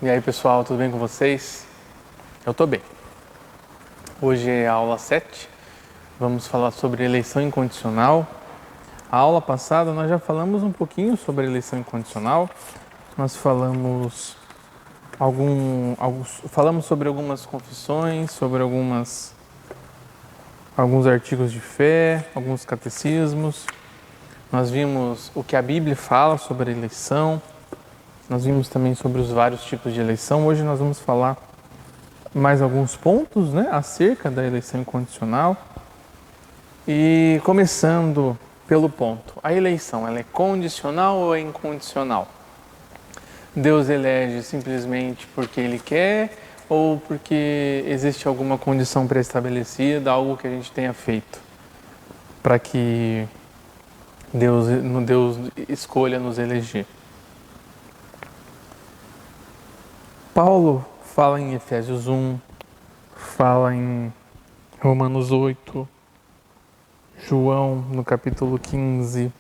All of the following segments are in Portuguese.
E aí pessoal, tudo bem com vocês? Eu tô bem. Hoje é a aula 7, vamos falar sobre eleição incondicional. A aula passada nós já falamos um pouquinho sobre eleição incondicional. Nós falamos sobre algumas confissões, sobre alguns artigos de fé, alguns catecismos. Nós vimos o que a Bíblia fala sobre a eleição. Nós vimos também sobre os vários tipos de eleição. Hoje nós vamos falar mais alguns pontos, acerca da eleição incondicional. E começando pelo ponto, a eleição, ela é condicional ou é incondicional? Deus elege simplesmente porque Ele quer ou porque existe alguma condição pré-estabelecida, algo que a gente tenha feito para que Deus escolha nos eleger? Paulo fala em Efésios 1, fala em Romanos 8, João no capítulo 15,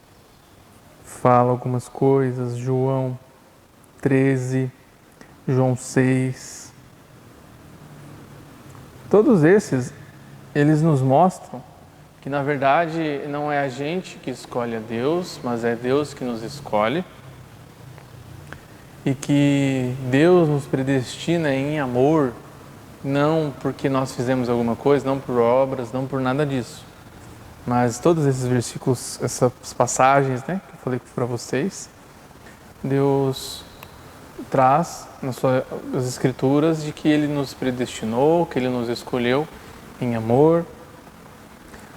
fala algumas coisas, João 13, João 6. Todos esses, eles nos mostram que na verdade não é a gente que escolhe a Deus, mas é Deus que nos escolhe. E que Deus nos predestina em amor, não porque nós fizemos alguma coisa, não por obras, não por nada disso. Mas todos esses versículos, essas passagens, que eu falei para vocês, Deus traz nas suas escrituras de que Ele nos predestinou, que Ele nos escolheu em amor,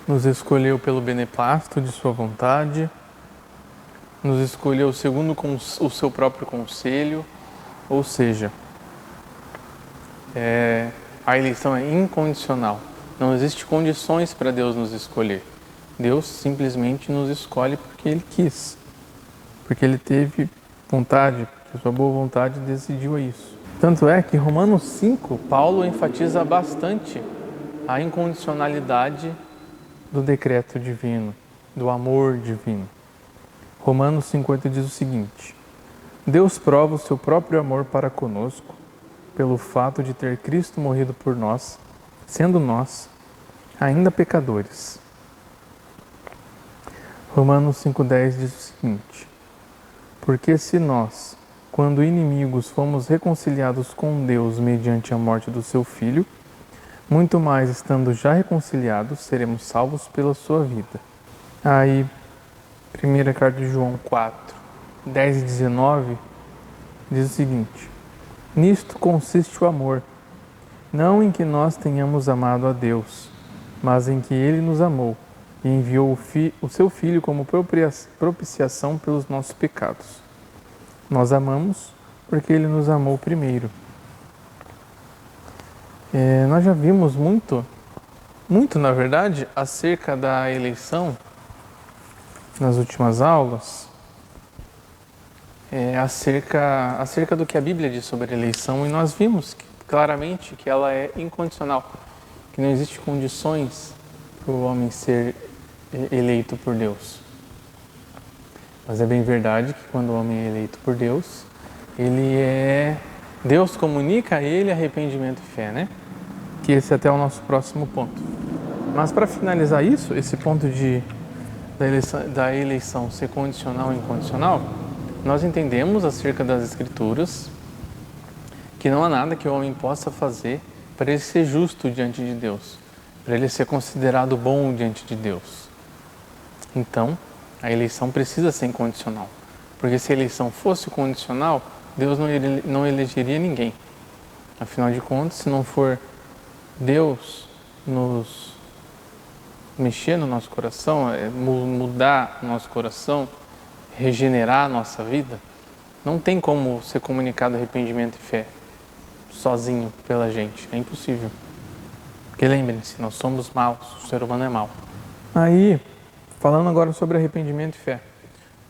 nos escolheu pelo beneplácito de Sua vontade, nos escolheu segundo o seu próprio conselho, ou seja, a eleição é incondicional. Não existe condições para Deus nos escolher. Deus simplesmente nos escolhe porque Ele quis, porque Ele teve vontade, porque Sua boa vontade decidiu isso. Tanto é que em Romanos 5, Paulo enfatiza bastante a incondicionalidade do decreto divino, do amor divino. Romanos 50 diz o seguinte: Deus prova o seu próprio amor para conosco pelo fato de ter Cristo morrido por nós, sendo nós ainda pecadores. Romanos 5,10 diz o seguinte: Porque se nós, quando inimigos, fomos reconciliados com Deus mediante a morte do seu Filho, muito mais estando já reconciliados, seremos salvos pela sua vida. Aí, Primeira carta de João 4, 10 e 19, diz o seguinte: Nisto consiste o amor, não em que nós tenhamos amado a Deus, mas em que Ele nos amou e enviou o seu Filho como propiciação pelos nossos pecados. Nós amamos porque Ele nos amou primeiro. Nós já vimos muito na verdade, acerca da eleição nas últimas aulas, acerca do que a Bíblia diz sobre a eleição, e nós vimos claramente que ela é incondicional, que não existe condições para o homem ser eleito por Deus. Mas é bem verdade que quando o homem é eleito por Deus, Deus comunica a ele arrependimento e fé, Que esse é até o nosso próximo ponto. Mas para finalizar esse ponto da eleição ser condicional e incondicional, nós entendemos acerca das Escrituras que não há nada que o homem possa fazer para ele ser justo diante de Deus, para ele ser considerado bom diante de Deus. Então, a eleição precisa ser incondicional, porque se a eleição fosse condicional, Deus não elegeria ninguém. Afinal de contas, se não for Deus nos mexer no nosso coração, mudar o nosso coração, regenerar a nossa vida, não tem como ser comunicado arrependimento e fé sozinho pela gente, é impossível. Porque lembrem-se, nós somos maus, o ser humano é mau. Aí, falando agora sobre arrependimento e fé,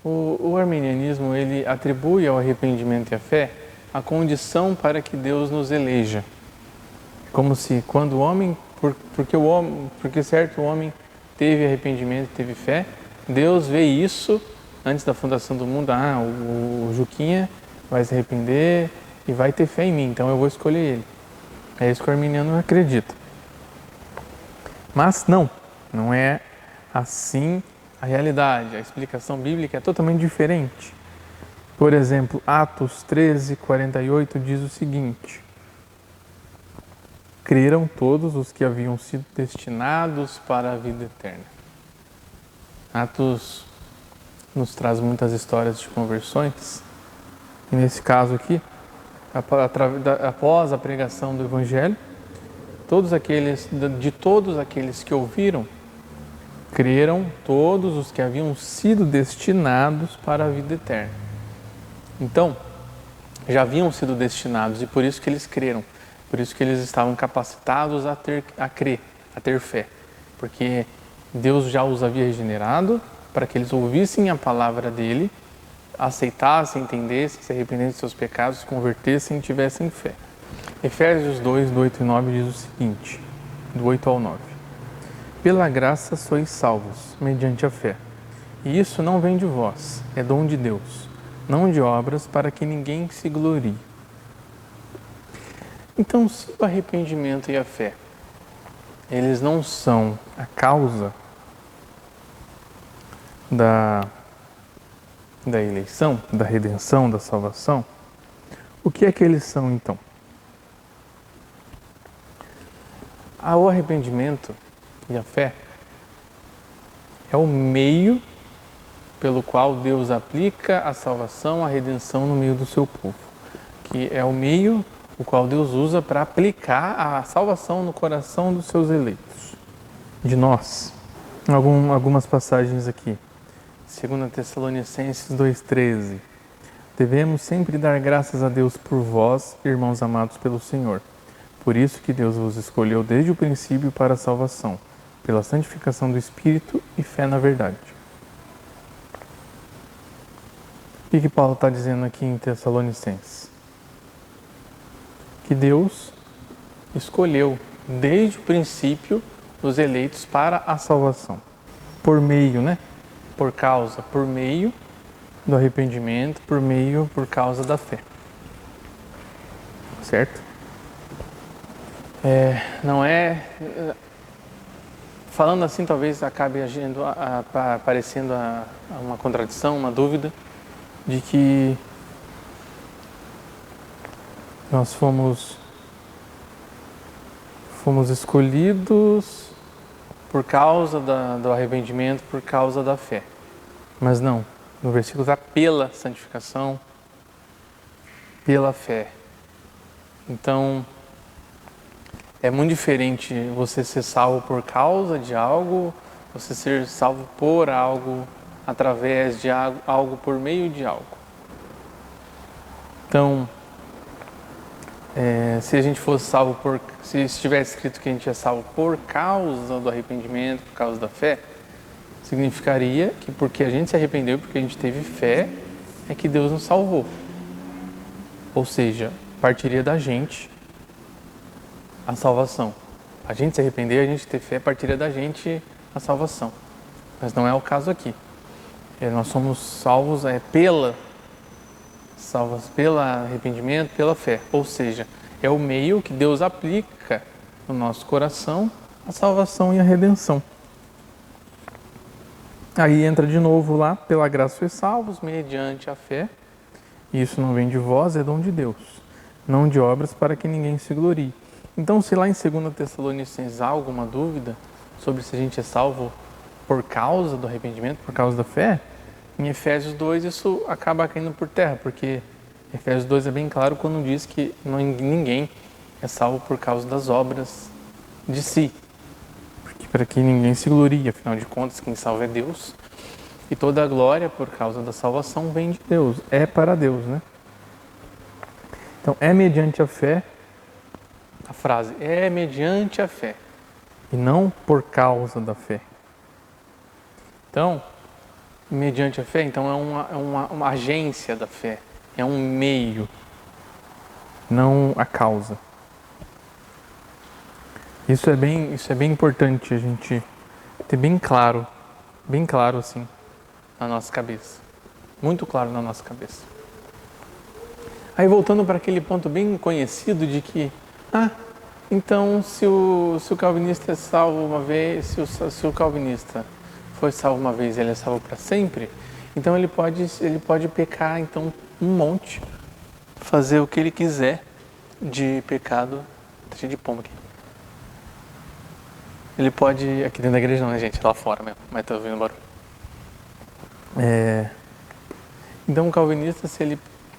o arminianismo, ele atribui ao arrependimento e à fé a condição para que Deus nos eleja. Como se quando o homem, porque certo homem teve arrependimento, teve fé, Deus vê isso antes da fundação do mundo. O Juquinha vai se arrepender, e vai ter fé em mim, então eu vou escolher ele. É isso que o arminiano acredita. Mas não é assim a realidade. A explicação bíblica é totalmente diferente. Por exemplo, Atos 13:48 diz o seguinte: creram todos os que haviam sido destinados para a vida eterna. Atos nos traz muitas histórias de conversões, e nesse caso aqui, após a pregação do Evangelho, de todos aqueles que ouviram, creram todos os que haviam sido destinados para a vida eterna. Então, já haviam sido destinados e por isso que eles creram, por isso que eles estavam capacitados a crer, a ter fé, porque Deus já os havia regenerado para que eles ouvissem a palavra dele, aceitassem, entendessem, se arrependessem de seus pecados, se convertessem e tivessem fé. Efésios 2, do 8 e 9 diz o seguinte, do 8 ao 9. Pela graça sois salvos, mediante a fé. E isso não vem de vós, é dom de Deus, não de obras, para que ninguém se glorie. Então, se o arrependimento e a fé, eles não são a causa da eleição, da redenção, da salvação, o que é que eles são então? O arrependimento e a fé é o meio pelo qual Deus aplica a salvação, a redenção no meio do seu povo. Que é o meio o qual Deus usa para aplicar a salvação no coração dos seus eleitos, de nós. Algumas passagens aqui. 2 Tessalonicenses 2,13. Devemos sempre dar graças a Deus por vós, irmãos amados pelo Senhor. Por isso que Deus vos escolheu desde o princípio para a salvação, pela santificação do Espírito e fé na verdade. O que Paulo está dizendo aqui em Tessalonicenses? Que Deus escolheu desde o princípio os eleitos para a salvação. Por meio, por meio do arrependimento, por causa da fé. Certo? Falando assim, talvez acabe aparecendo uma contradição, uma dúvida, de que nós fomos escolhidos por causa do arrependimento, por causa da fé. Mas não, no versículo está pela santificação, pela fé. Então, é muito diferente você ser salvo por causa de algo, você ser salvo por algo, através de algo, por meio de algo. Então, se a gente fosse salvo se estivesse escrito que a gente é salvo por causa do arrependimento, por causa da fé, significaria que porque a gente se arrependeu, porque a gente teve fé, é que Deus nos salvou. Ou seja, partiria da gente a salvação. A gente se arrepender, a gente ter fé, partiria da gente a salvação. Mas não é o caso aqui. Nós somos salvos pelo arrependimento, pela fé. Ou seja, é o meio que Deus aplica no nosso coração a salvação e a redenção. Aí entra de novo lá, pela graça sois salvos, mediante a fé. Isso não vem de vós, é dom de Deus, não de obras, para que ninguém se glorie. Então, se lá em 2 Tessalonicenses há alguma dúvida sobre se a gente é salvo por causa do arrependimento, por causa da fé, em Efésios 2 isso acaba caindo por terra, porque Efésios 2 é bem claro quando diz que ninguém é salvo por causa das obras de si, porque para que ninguém se glorie, afinal de contas quem salva é Deus, e toda a glória por causa da salvação vem de Deus, é para Deus, Então, é mediante a fé. A frase é mediante a fé e não por causa da fé. Então, mediante a fé, então é uma agência da fé, é um meio, não a causa. Isso é bem importante a gente ter bem claro assim, na nossa cabeça. Muito claro na nossa cabeça. Aí voltando para aquele ponto bem conhecido de que, então se o calvinista é salvo uma vez, se o calvinista foi salvo uma vez, ele é salvo para sempre, então ele pode pecar então um monte, fazer o que ele quiser de pecado. Tá cheio de pombo aqui. Ele pode, aqui dentro da igreja não, né, gente? Lá fora mesmo, mas tá ouvindo barulho. Então o calvinista, se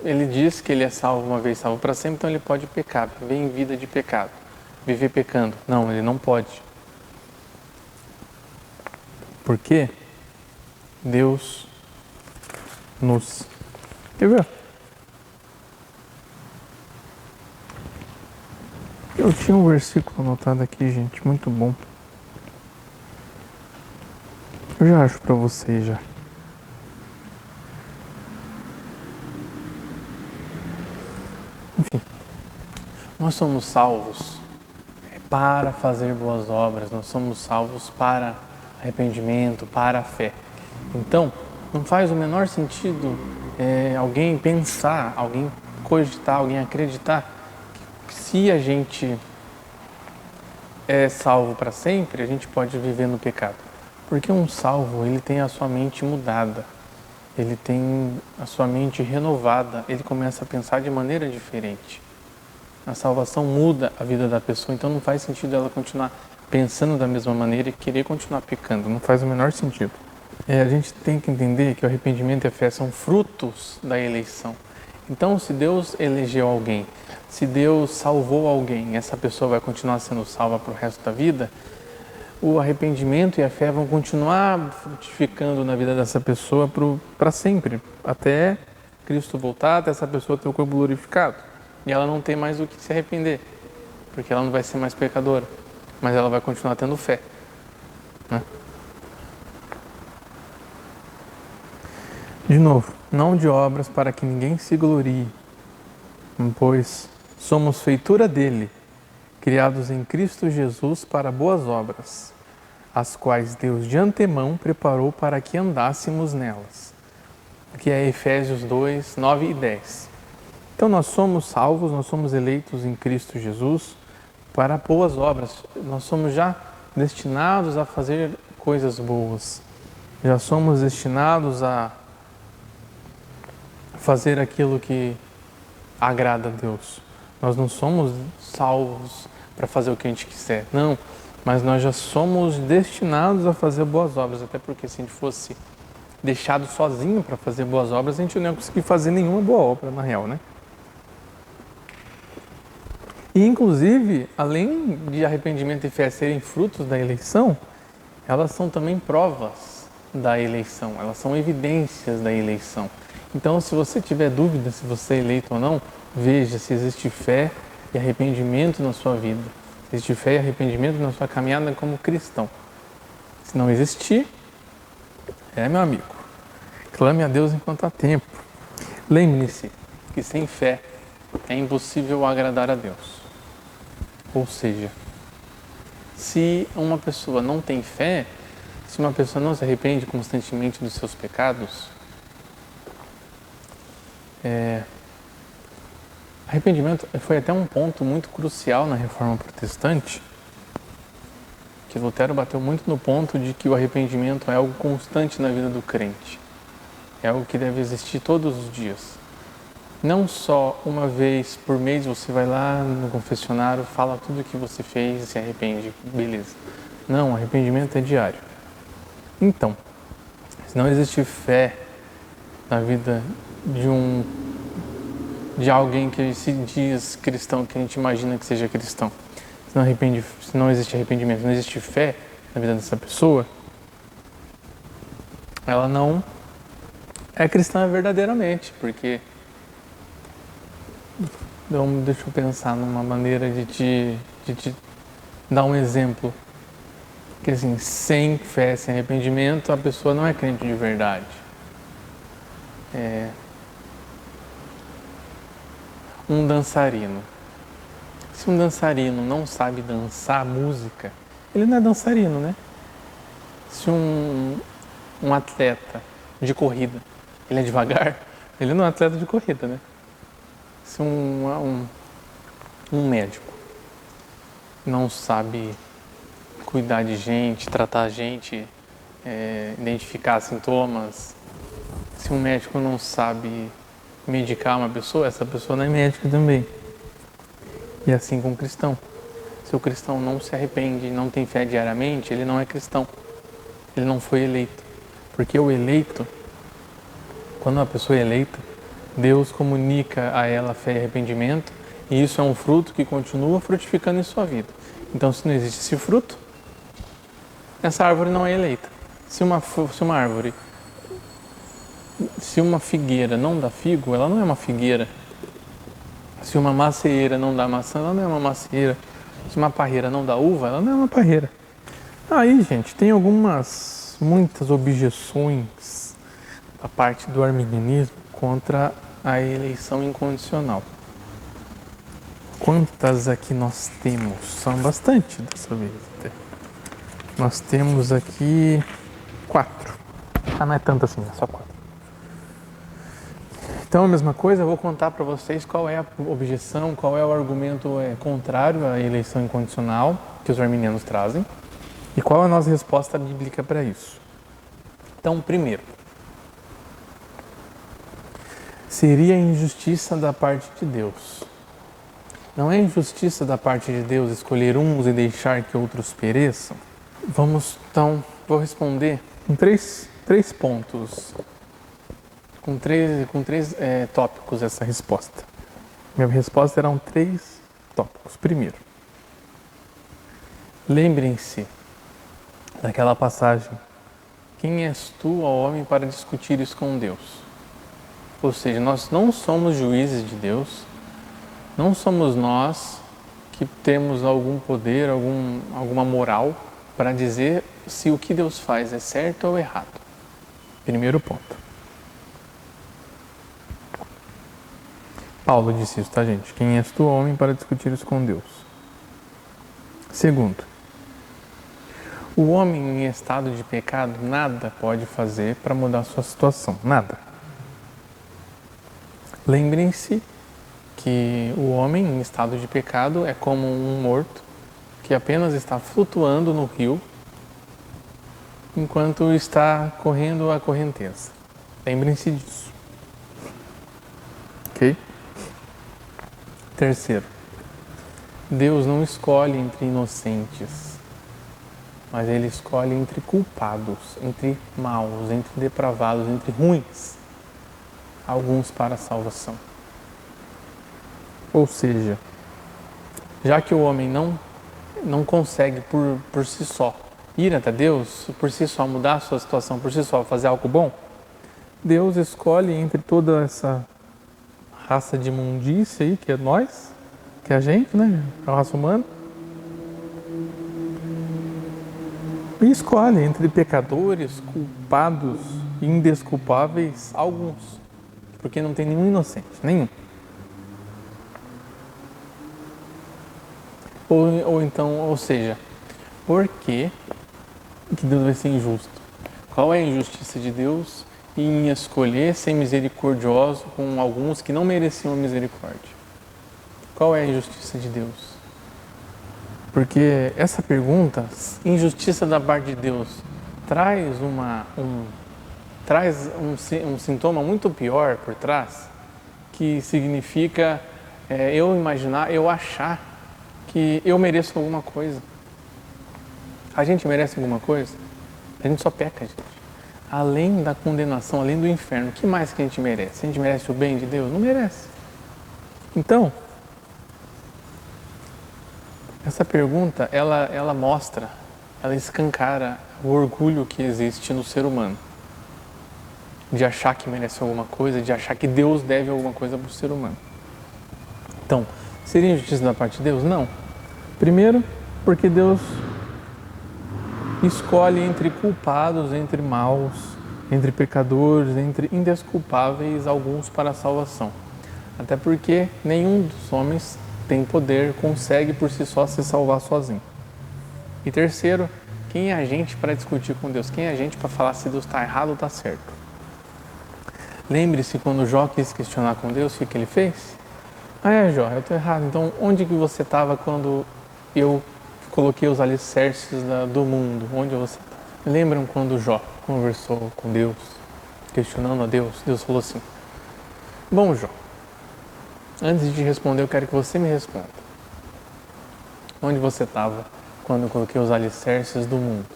ele diz que ele é salvo uma vez, salvo para sempre, então ele pode pecar, viver em vida de pecado, viver pecando. Não, ele não pode. Porque Deus nos... Quer ver? Eu tinha um versículo anotado aqui, gente, muito bom. Eu já acho para vocês já. Enfim, nós somos salvos para fazer boas obras, nós somos salvos para arrependimento, para a fé. Então, não faz o menor sentido alguém pensar, alguém cogitar, alguém acreditar que se a gente é salvo para sempre, a gente pode viver no pecado. Porque um salvo, ele tem a sua mente mudada, ele tem a sua mente renovada, ele começa a pensar de maneira diferente. A salvação muda a vida da pessoa, então não faz sentido ela continuar pensando da mesma maneira e querer continuar pecando, não faz o menor sentido. A gente tem que entender que o arrependimento e a fé são frutos da eleição. Então, se Deus elegeu alguém, se Deus salvou alguém, essa pessoa vai continuar sendo salva para o resto da vida, o arrependimento e a fé vão continuar frutificando na vida dessa pessoa para sempre, até Cristo voltar, até essa pessoa ter o corpo glorificado. E ela não tem mais o que se arrepender, porque ela não vai ser mais pecadora, mas ela vai continuar tendo fé, né? De novo, não de obras para que ninguém se glorie, pois somos feitura dele, criados em Cristo Jesus para boas obras, as quais Deus de antemão preparou para que andássemos nelas. Que é Efésios 2, 9 e 10. Então nós somos salvos, nós somos eleitos em Cristo Jesus para boas obras. Nós somos já destinados a fazer coisas boas. Já somos destinados a fazer aquilo que agrada a Deus. Nós não somos salvos para fazer o que a gente quiser, não. Mas nós já somos destinados a fazer boas obras, até porque se a gente fosse deixado sozinho para fazer boas obras, a gente não ia conseguir fazer nenhuma boa obra, na real, né? E, inclusive, além de arrependimento e fé serem frutos da eleição, elas são também provas da eleição, elas são evidências da eleição. Então, se você tiver dúvida se você é eleito ou não, veja se existe fé e arrependimento na sua vida. Se existe fé e arrependimento na sua caminhada como cristão. Se não existir, meu amigo, clame a Deus enquanto há tempo. Lembre-se que sem fé é impossível agradar a Deus. Ou seja, se uma pessoa não tem fé, se uma pessoa não se arrepende constantemente dos seus pecados, arrependimento foi até um ponto muito crucial na Reforma Protestante, que Lutero bateu muito no ponto de que o arrependimento é algo constante na vida do crente. É algo que deve existir todos os dias. Não só uma vez por mês você vai lá no confessionário, fala tudo o que você fez e se arrepende, beleza. Não, arrependimento é diário. Então, se não existe fé na vida de alguém que se diz cristão, que a gente imagina que seja cristão, se não existe arrependimento, não existe fé na vida dessa pessoa, ela não é cristã verdadeiramente, porque então, deixa eu pensar numa maneira de te dar um exemplo. Porque assim, sem fé, sem arrependimento, a pessoa não é crente de verdade. Um dançarino. Se um dançarino não sabe dançar música, ele não é dançarino, né? Se um atleta de corrida, ele é devagar, ele não é atleta de corrida, né? Se um médico não sabe cuidar de gente, tratar gente, identificar sintomas, se um médico não sabe medicar uma pessoa, essa pessoa não é médico também. E assim com o cristão. Se o cristão não se arrepende, não tem fé diariamente, ele não é cristão. Ele não foi eleito. Porque o eleito, quando uma pessoa é eleita, Deus comunica a ela fé e arrependimento, e isso é um fruto que continua frutificando em sua vida. Então, se não existe esse fruto, essa árvore não é eleita. Se uma figueira não dá figo, ela não é uma figueira. Se uma macieira não dá maçã, ela não é uma macieira. Se uma parreira não dá uva, ela não é uma parreira. Aí, gente, tem muitas objeções da parte do arminianismo contra a eleição incondicional. Quantas aqui nós temos? São bastante dessa vez até. Nós temos aqui 4. Não é tanto assim, é só 4. Então, a mesma coisa, eu vou contar para vocês qual é a objeção, qual é o argumento contrário à eleição incondicional que os arminianos trazem e qual é a nossa resposta bíblica para isso. Então, primeiro, seria injustiça da parte de Deus. Não é injustiça da parte de Deus escolher uns e deixar que outros pereçam? Vou responder em três pontos. Com três tópicos essa resposta. Minha resposta eram 3 tópicos. Primeiro, lembrem-se daquela passagem: quem és tu, ó homem, para discutir isso com Deus? Ou seja, nós não somos juízes de Deus, não somos nós que temos algum poder, alguma moral para dizer se o que Deus faz é certo ou errado. Primeiro ponto. Paulo disse isso, tá, gente? Quem és tu, homem, para discutir isso com Deus? Segundo, o homem em estado de pecado nada pode fazer para mudar a sua situação. Nada. Lembrem-se que o homem em estado de pecado é como um morto que apenas está flutuando no rio enquanto está correndo a correnteza. Lembrem-se disso. Ok? Terceiro, Deus não escolhe entre inocentes, mas Ele escolhe entre culpados, entre maus, entre depravados, entre ruins, alguns para a salvação. Ou seja, já que o homem não consegue por si só ir até Deus, por si só mudar a sua situação, por si só fazer algo bom, Deus escolhe entre toda essa raça de imundícia aí, que é nós, que é a gente, né? A raça humana. E escolhe entre pecadores, culpados, indesculpáveis, alguns. Porque não tem nenhum inocente, nenhum. Ou seja, por que Deus vai ser injusto? Qual é a injustiça de Deus em escolher ser misericordioso com alguns que não mereciam a misericórdia? Qual é a injustiça de Deus? Porque essa pergunta, injustiça da parte de Deus, traz um sintoma muito pior por trás, que significa eu achar que eu mereço alguma coisa. A gente merece alguma coisa? A gente só peca, gente. Além da condenação, além do inferno, o que mais que a gente merece? A gente merece o bem de Deus? Não merece. Então, essa pergunta, ela mostra, ela escancara o orgulho que existe no ser humano. De achar que merece alguma coisa, de achar que Deus deve alguma coisa para o ser humano. Então, seria injustiça da parte de Deus? Não. Primeiro, porque Deus escolhe entre culpados, entre maus, entre pecadores, entre indesculpáveis, alguns para a salvação. Até porque nenhum dos homens tem poder, consegue por si só se salvar sozinho. E terceiro, quem é a gente para discutir com Deus? Quem é a gente para falar se Deus está errado ou está certo? Lembre-se quando Jó quis questionar com Deus, o que ele fez? Jó, eu tô errado. Então, onde que você estava quando eu coloquei os alicerces do mundo? Onde você estava? Lembram quando Jó conversou com Deus, questionando a Deus? Deus falou assim: bom, Jó, antes de responder, eu quero que você me responda. Onde você estava quando eu coloquei os alicerces do mundo?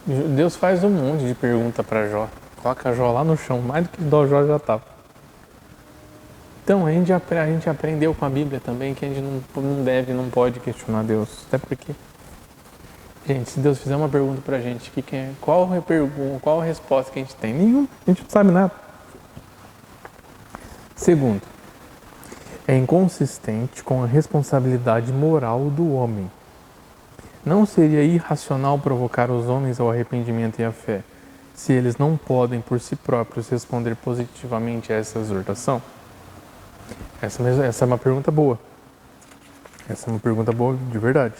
Deus faz um monte de pergunta para Jó. Coloca Jó lá no chão, mais do que Jó já estava. Então, a gente aprendeu com a Bíblia também que a gente não deve, não pode questionar Deus. Até porque, gente, se Deus fizer uma pergunta pra gente, qual a resposta que a gente tem? Nenhuma. A gente não sabe nada. Segundo, é inconsistente com a responsabilidade moral do homem. Não seria irracional provocar os homens ao arrependimento e à fé, se eles não podem por si próprios responder positivamente a essa exortação? Essa é uma pergunta boa. Essa é uma pergunta boa de verdade.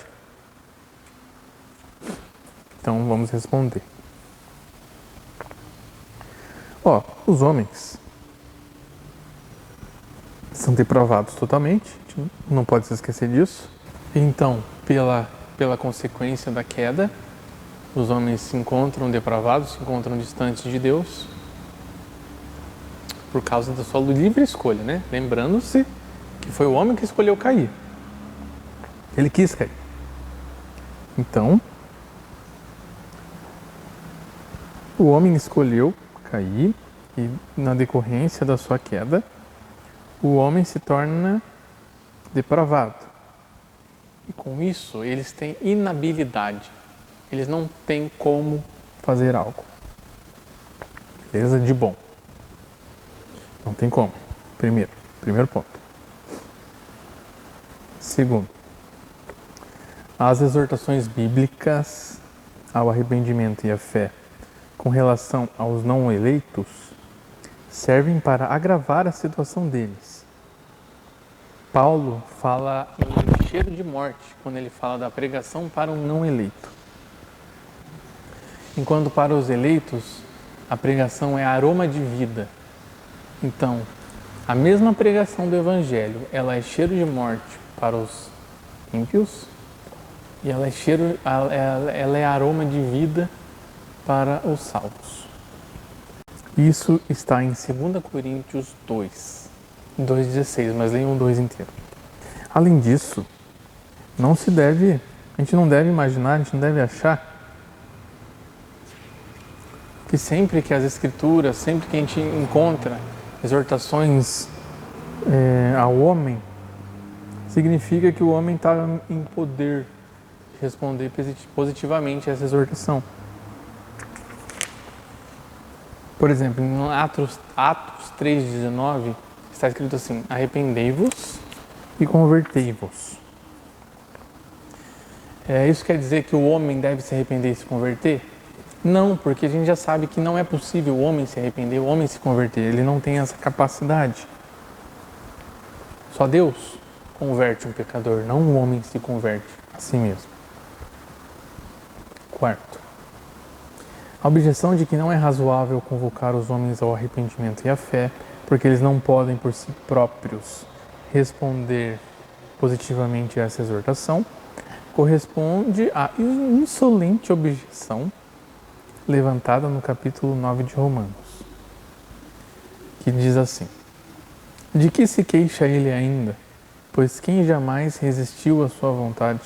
Então vamos responder. Os homens são depravados totalmente, a gente não pode se esquecer disso. Então, pela consequência da queda, os homens se encontram depravados, se encontram distantes de Deus, por causa da sua livre escolha, né? Lembrando-se que foi o homem que escolheu cair. Ele quis cair. Então, o homem escolheu cair e, na decorrência da sua queda, o homem se torna depravado. E com isso, eles têm inabilidade. Eles não têm como fazer algo. Beleza? De bom. Não tem como. Primeiro ponto. Segundo, as exortações bíblicas ao arrependimento e à fé com relação aos não eleitos servem para agravar a situação deles. Paulo fala em cheiro de morte quando ele fala da pregação para um não eleito. Enquanto para os eleitos, a pregação é aroma de vida. Então, a mesma pregação do Evangelho, ela é cheiro de morte para os ímpios e ela é aroma de vida para os salvos. Isso está em 2 Coríntios 2:16, mas leiam o 2 inteiro. Além disso, a gente não deve imaginar, a gente não deve achar que sempre que as Escrituras, sempre que a gente encontra exortações ao homem, significa que o homem está em poder de responder positivamente a essa exortação. Por exemplo, em Atos 3:19 está escrito assim: arrependei-vos e convertei-vos. Isso quer dizer que o homem deve se arrepender e se converter? Não, porque a gente já sabe que não é possível o homem se arrepender, o homem se converter. Ele não tem essa capacidade. Só Deus converte um pecador, não o homem se converte a si mesmo. Quarto, a objeção de que não é razoável convocar os homens ao arrependimento e à fé, porque eles não podem por si próprios responder positivamente a essa exortação, corresponde à insolente objeção levantada no capítulo 9 de Romanos, que diz assim: de que se queixa ele ainda? Pois quem jamais resistiu à sua vontade?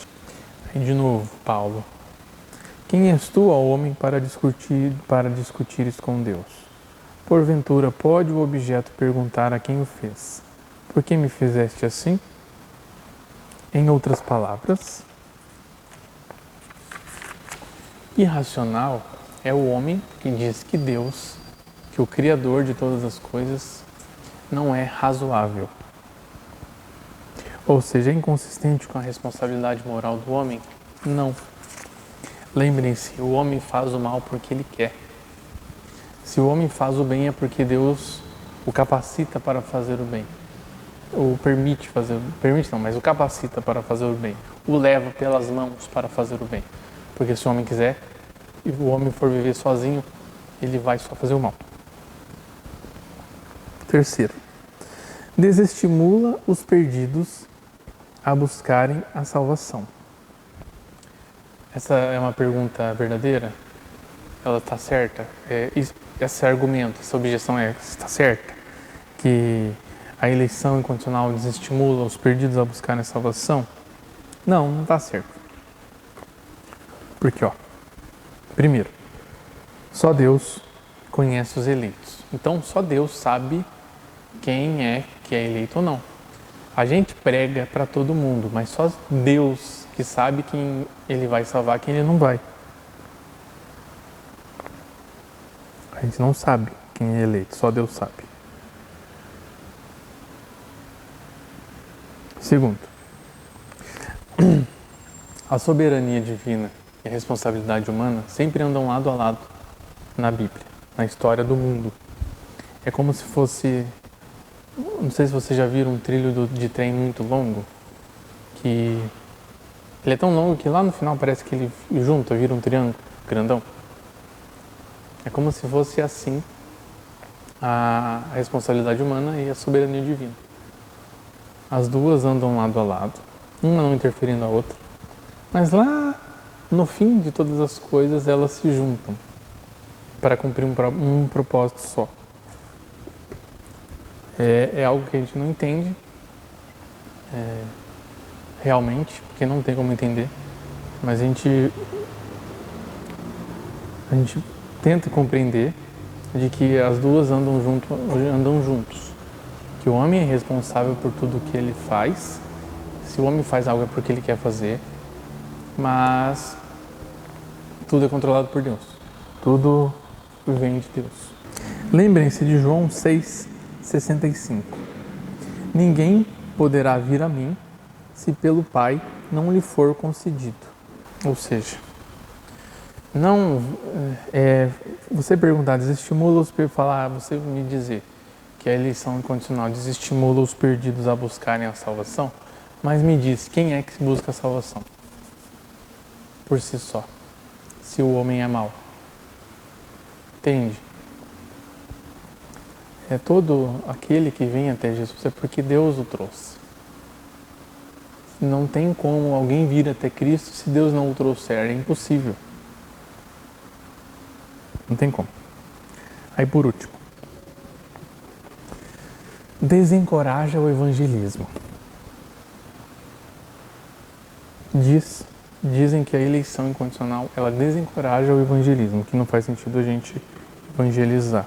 Aí de novo, Paulo: quem és tu, ó homem, para discutires com Deus? Porventura pode o objeto perguntar a quem o fez: por que me fizeste assim? Em outras palavras, irracional é o homem que diz que Deus, que o Criador de todas as coisas, não é razoável. Ou seja, é inconsistente com a responsabilidade moral do homem? Não. Lembrem-se, o homem faz o mal porque ele quer. Se o homem faz o bem é porque Deus o capacita para fazer o bem. O mas o capacita para fazer o bem. O leva pelas mãos para fazer o bem. Porque se o homem quiser, e o homem for viver sozinho, ele vai só fazer o mal. Terceiro, desestimula os perdidos a buscarem a salvação. Essa é uma pergunta verdadeira? Ela está certa? Esse argumento, essa objeção está certa? Que a eleição incondicional desestimula os perdidos a buscarem a salvação? Não está certo. Porque, primeiro, só Deus conhece os eleitos. Então, só Deus sabe quem é que é eleito ou não. A gente prega para todo mundo, mas só Deus que sabe quem Ele vai salvar, quem Ele não vai. A gente não sabe quem é eleito, só Deus sabe. Segundo, a soberania divina e a responsabilidade humana sempre andam lado a lado na Bíblia, na história do mundo. É como se fosse... Não sei se vocês já viram um trilho de trem muito longo, que ele é tão longo que lá no final parece que ele junta, vira um triângulo grandão. É como se fosse assim a responsabilidade humana e a soberania divina. As duas andam lado a lado, uma não interferindo na outra, mas lá no fim de todas as coisas elas se juntam para cumprir um propósito só. É algo que a gente não entende realmente, porque não tem como entender, mas a gente tenta compreender de que as duas andam juntos, que o homem é responsável por tudo o que ele faz. Se o homem faz algo é porque ele quer fazer, mas tudo é controlado por Deus, tudo vem de Deus. Lembrem-se de João 6,65. Ninguém poderá vir a mim se pelo Pai não lhe for concedido. Ou seja, não você perguntar, desestimula os você me dizer que a eleição incondicional desestimula os perdidos a buscarem a salvação, mas me diz, quem é que busca a salvação? Por si só, se o homem é mau. Entende? É todo aquele que vem até Jesus, é porque Deus o trouxe. Não tem como alguém vir até Cristo se Deus não o trouxer, é impossível. Não tem como. Aí por último, desencoraja o evangelismo. Dizem que a eleição incondicional, ela desencoraja o evangelismo, que não faz sentido a gente evangelizar.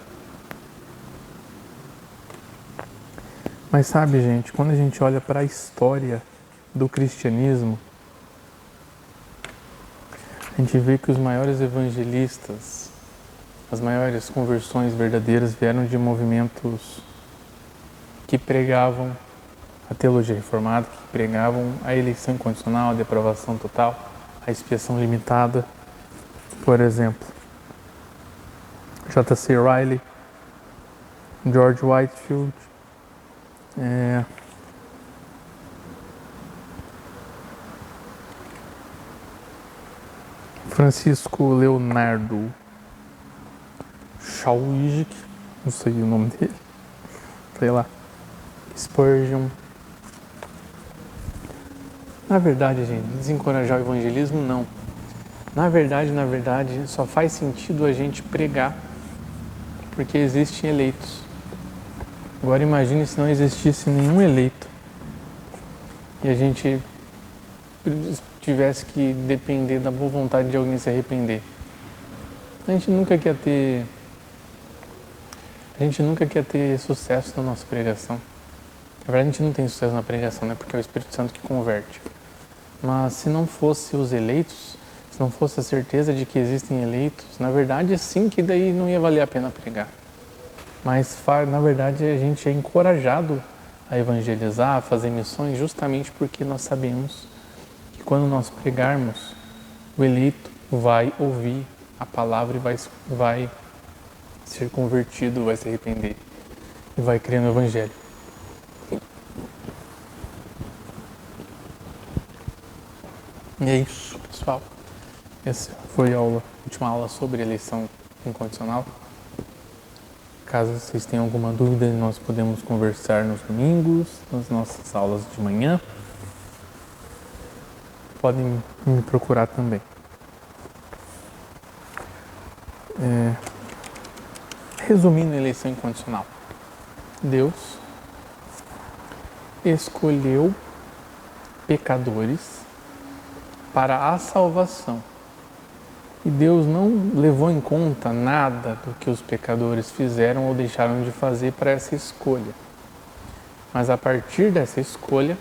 Mas sabe, gente, quando a gente olha para a história do cristianismo, a gente vê que os maiores evangelistas, as maiores conversões verdadeiras vieram de movimentos que pregavam a teologia reformada, que pregavam a eleição incondicional, a depravação total, a expiação limitada. Por exemplo, J.C. Riley, George Whitefield, Francisco Leonardo Schauisk, não sei o nome dele, sei lá, Spurgeon. Na verdade, gente, desencorajar o evangelismo, não. Na verdade, só faz sentido a gente pregar, porque existem eleitos. Agora imagine se não existisse nenhum eleito e a gente tivesse que depender da boa vontade de alguém se arrepender. A gente nunca quer ter sucesso na nossa pregação. Na verdade, a gente não tem sucesso na pregação, né? Porque é o Espírito Santo que converte. Mas se não fosse os eleitos, se não fosse a certeza de que existem eleitos, na verdade, sim que daí não ia valer a pena pregar. Mas, na verdade, a gente é encorajado a evangelizar, a fazer missões, justamente porque nós sabemos que quando nós pregarmos, o eleito vai ouvir a palavra e vai ser convertido, vai se arrepender e vai crer no Evangelho. E é isso, pessoal. Essa foi a última aula sobre eleição incondicional. caso vocês tenham alguma dúvida, nós podemos conversar nos domingos, nas nossas aulas de manhã. Podem me procurar também. Resumindo a eleição incondicional, Deus escolheu pecadores para a salvação. E Deus não levou em conta nada do que os pecadores fizeram ou deixaram de fazer para essa escolha. Mas a partir dessa escolha,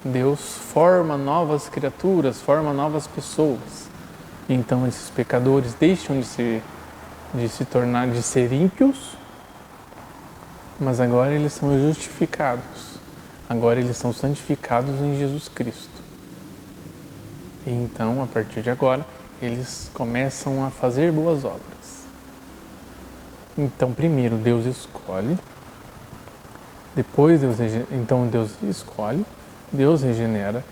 Deus forma novas criaturas, forma novas pessoas. E então esses pecadores deixam de ser ímpios, mas agora eles são justificados. Agora eles são santificados em Jesus Cristo. E então, a partir de agora, eles começam a fazer boas obras. Então, primeiro Deus escolhe, depois Deus escolhe, Deus regenera,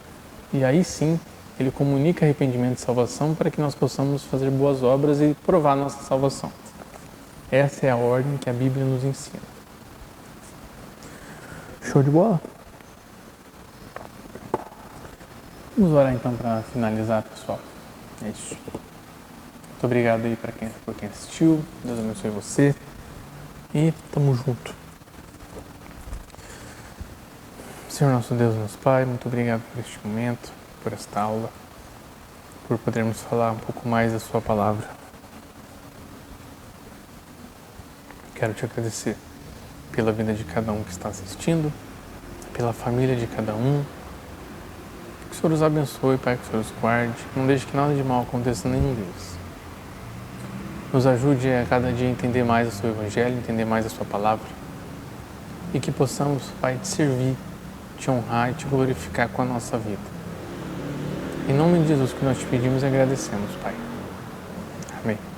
e aí sim Ele comunica arrependimento e salvação para que nós possamos fazer boas obras e provar nossa salvação. Essa é a ordem que a Bíblia nos ensina. Show de bola? Vamos orar então para finalizar, pessoal. É isso. Muito obrigado aí por quem assistiu. Deus abençoe você. E tamo junto. Senhor nosso Deus, nosso Pai, muito obrigado por este momento, por esta aula, por podermos falar um pouco mais da Sua palavra. Quero te agradecer pela vida de cada um que está assistindo, pela família de cada um. Que o Senhor os abençoe, Pai, que o Senhor os guarde. Não deixe que nada de mal aconteça a nenhum deles. Nos ajude a cada dia entender mais o Seu Evangelho, entender mais a Sua palavra. E que possamos, Pai, te servir, te honrar e te glorificar com a nossa vida. Em nome de Jesus que nós te pedimos e agradecemos, Pai. Amém.